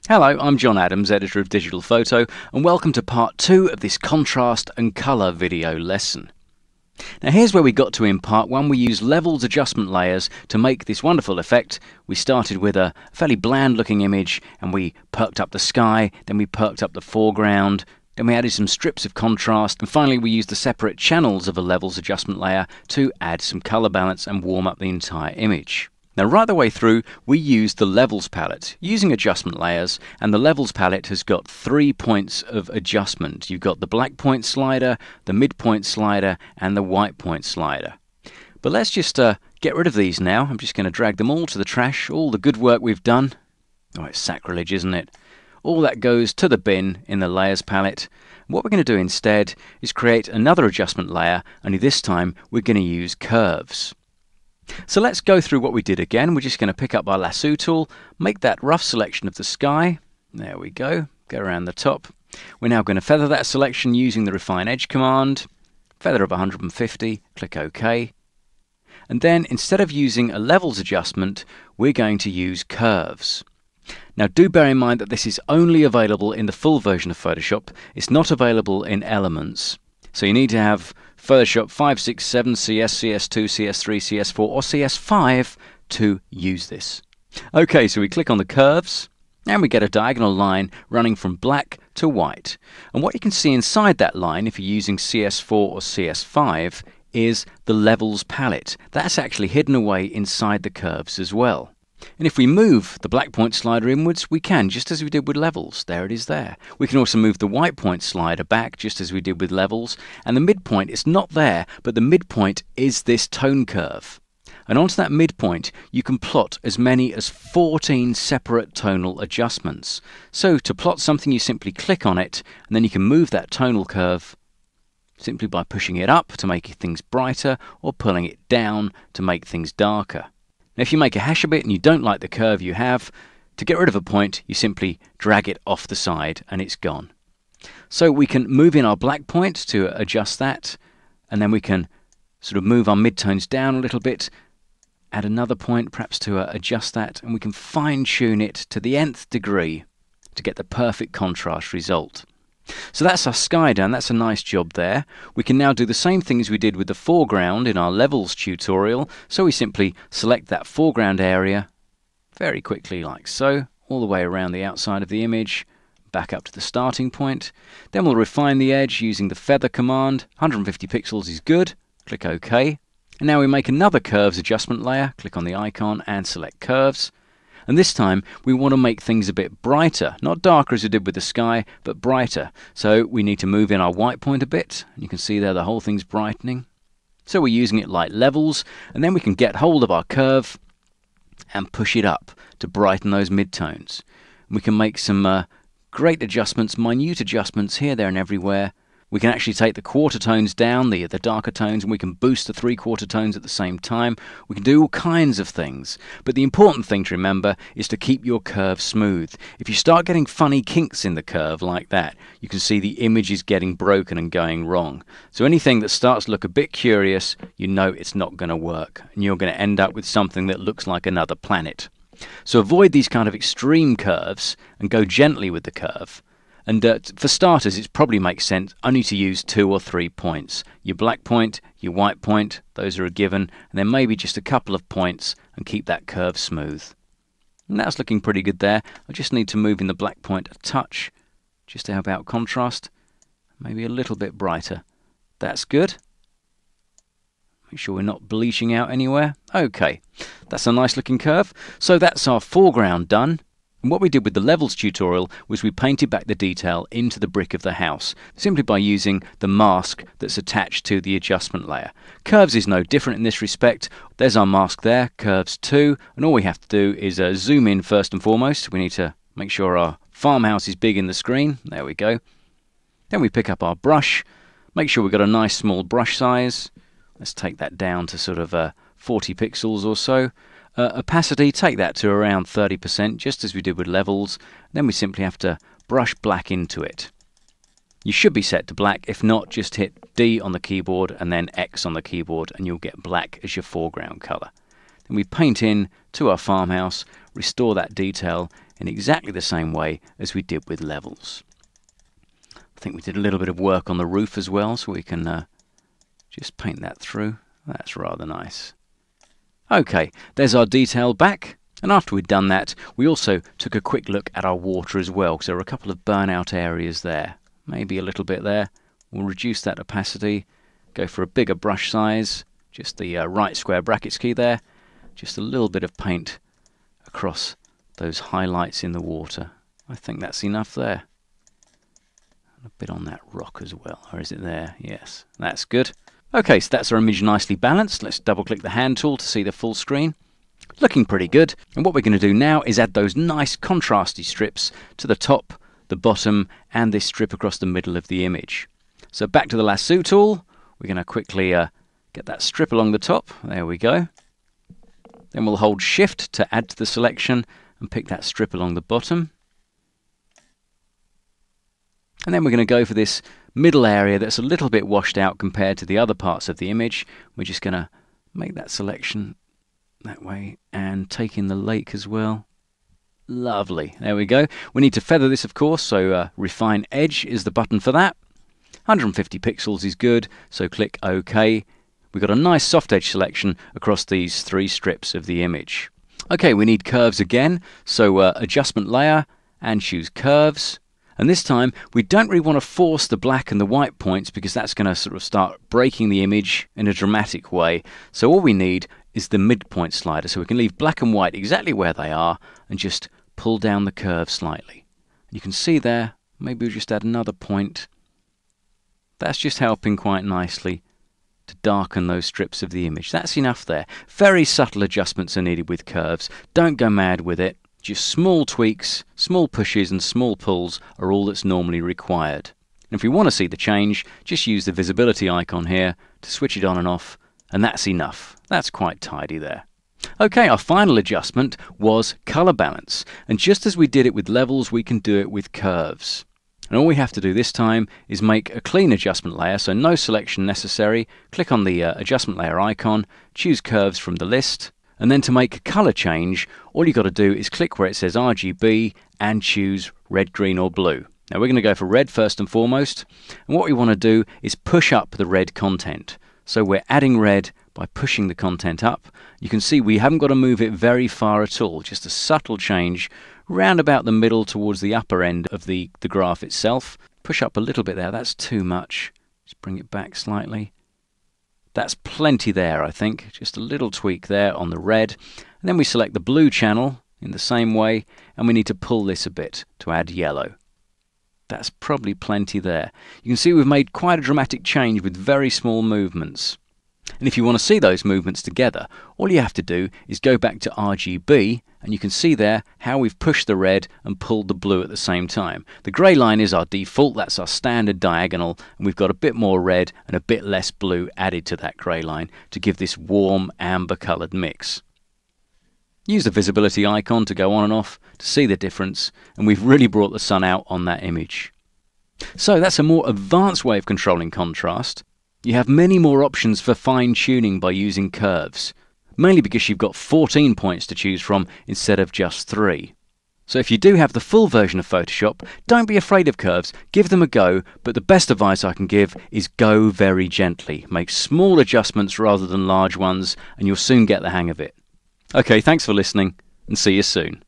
Hello, I'm John Adams, editor of Digital Photo, and welcome to part 2 of this contrast and colour video lesson. Now here's where we got to in part 1. We used levels adjustment layers to make this wonderful effect. We started with a fairly bland looking image and we perked up the sky, then we perked up the foreground, then we added some strips of contrast, and finally we used the separate channels of a levels adjustment layer to add some colour balance and warm up the entire image. Now right the way through we used the levels palette using adjustment layers, and the levels palette has got 3 points of adjustment. You've got the black point slider, the midpoint slider and the white point slider. But let's just get rid of these now. I'm just going to drag them all to the trash, all the good work we've done. Oh, it's sacrilege, isn't it? All that goes to the bin in the layers palette. What we're going to do instead is create another adjustment layer, only this time we're going to use curves. So let's go through what we did again. We're just going to pick up our lasso tool, make that rough selection of the sky. There we go. Go around the top. We're now going to feather that selection using the refine edge command. Feather of 150, click OK. And then instead of using a levels adjustment, we're going to use curves. Now do bear in mind that this is only available in the full version of Photoshop. It's not available in Elements. So you need to have Photoshop 5, 6, 7, CS, CS2, CS3, CS4 or CS5 to use this. Okay, so we click on the curves and we get a diagonal line running from black to white. And what you can see inside that line, if you're using CS4 or CS5, is the levels palette. That's actually hidden away inside the curves as well. And if we move the black point slider inwards, we can, just as we did with levels. There it is there. We can also move the white point slider back, just as we did with levels. And the midpoint is not there, but the midpoint is this tone curve. And onto that midpoint, you can plot as many as 14 separate tonal adjustments. So to plot something, you simply click on it, and then you can move that tonal curve simply by pushing it up to make things brighter, or pulling it down to make things darker. Now if you make a hash of it and you don't like the curve you have, to get rid of a point you simply drag it off the side and it's gone. So we can move in our black point to adjust that, and then we can sort of move our midtones down a little bit, add another point perhaps to adjust that, and we can fine-tune it to the nth degree to get the perfect contrast result. So that's our sky done. That's a nice job there. We can now do the same thing as we did with the foreground in our levels tutorial. So we simply select that foreground area very quickly like so, all the way around the outside of the image, back up to the starting point. Then we'll refine the edge using the feather command. 150 pixels is good. Click OK. And now we make another curves adjustment layer. Click on the icon and select curves. And this time we want to make things a bit brighter, not darker as we did with the sky, but brighter. So we need to move in our white point a bit. You can see there the whole thing's brightening. So we're using it like levels, and then we can get hold of our curve and push it up to brighten those midtones. We can make some great adjustments, minute adjustments here, there and everywhere. We can actually take the quarter tones down, the darker tones, and we can boost the 3/4 tones at the same time. We can do all kinds of things. But the important thing to remember is to keep your curve smooth. If you start getting funny kinks in the curve like that, you can see the image is getting broken and going wrong. So anything that starts to look a bit curious, you know it's not going to work. And you're going to end up with something that looks like another planet. So avoid these kind of extreme curves and go gently with the curve. And for starters, it probably makes sense only to use 2 or 3 points. Your black point, your white point, those are a given, and then maybe just a couple of points and keep that curve smooth. And that's looking pretty good there. I just need to move in the black point a touch, just to help out contrast. Maybe a little bit brighter. That's good. Make sure we're not bleaching out anywhere. Okay, that's a nice looking curve. So that's our foreground done. And what we did with the levels tutorial was we painted back the detail into the brick of the house, simply by using the mask that's attached to the adjustment layer. Curves is no different in this respect. There's our mask there, curves 2, and all we have to do is zoom in first and foremost. We need to make sure our farmhouse is big in the screen. There we go. Then we pick up our brush, make sure we've got a nice small brush size. Let's take that down to sort of 40 pixels or so. Opacity, take that to around 30%, just as we did with levels. Then we simply have to brush black into it. You should be set to black. If not, just hit D on the keyboard and then X on the keyboard and you'll get black as your foreground colour. Then we paint in to our farmhouse, restore that detail, in exactly the same way as we did with levels. I think we did a little bit of work on the roof as well, so we can just paint that through. That's rather nice. Okay, there's our detail back. And after we'd done that, we also took a quick look at our water as well, because there were a couple of burnout areas there. Maybe a little bit there. We'll reduce that opacity, go for a bigger brush size, just the right square brackets key there, just a little bit of paint across those highlights in the water. I think that's enough there. A bit on that rock as well, or is it there? Yes, that's good. Okay, so that's our image nicely balanced. Let's double click the hand tool to see the full screen. Looking pretty good. And what we're going to do now is add those nice contrasty strips to the top, the bottom, and this strip across the middle of the image. So back to the lasso tool, we're going to quickly get that strip along the top. There we go. Then we'll hold Shift to add to the selection and pick that strip along the bottom. And then we're going to go for this middle area that's a little bit washed out compared to the other parts of the image. We're just going to make that selection that way and take in the lake as well. Lovely. There we go. We need to feather this, of course, so Refine Edge is the button for that. 150 pixels is good, so click OK. We've got a nice soft edge selection across these three strips of the image. Okay, we need curves again, so Adjustment Layer and choose Curves. And this time, we don't really want to force the black and the white points because that's going to sort of start breaking the image in a dramatic way. So all we need is the midpoint slider. So we can leave black and white exactly where they are and just pull down the curve slightly. You can see there, maybe we'll just add another point. That's just helping quite nicely to darken those strips of the image. That's enough there. Very subtle adjustments are needed with curves. Don't go mad with it. Just small tweaks, small pushes and small pulls are all that's normally required. And if we want to see the change, just use the visibility icon here to switch it on and off, and that's enough. That's quite tidy there. Okay, our final adjustment was color balance, and just as we did it with levels, we can do it with curves. And all we have to do this time is make a clean adjustment layer, so no selection necessary. Click on the adjustment layer icon, choose curves from the list, and then to make a color change, all you've got to do is click where it says RGB and choose red, green or blue. Now we're going to go for red first and foremost, and what we want to do is push up the red content. So we're adding red by pushing the content up. You can see we haven't got to move it very far at all, just a subtle change round about the middle towards the upper end of the graph itself. Push up a little bit there, that's too much. Just bring it back slightly. That's plenty there, I think. Just a little tweak there on the red. And then we select the blue channel in the same way, and we need to pull this a bit to add yellow. That's probably plenty there. You can see we've made quite a dramatic change with very small movements. And if you want to see those movements together, all you have to do is go back to RGB, and you can see there how we've pushed the red and pulled the blue at the same time. The grey line is our default, that's our standard diagonal, and we've got a bit more red and a bit less blue added to that grey line to give this warm amber coloured mix. Use the visibility icon to go on and off to see the difference, and we've really brought the sun out on that image. So that's a more advanced way of controlling contrast. You have many more options for fine-tuning by using curves, mainly because you've got 14 points to choose from instead of just 3. So if you do have the full version of Photoshop, don't be afraid of curves, give them a go, but the best advice I can give is go very gently. Make small adjustments rather than large ones, and you'll soon get the hang of it. Okay, thanks for listening, and see you soon.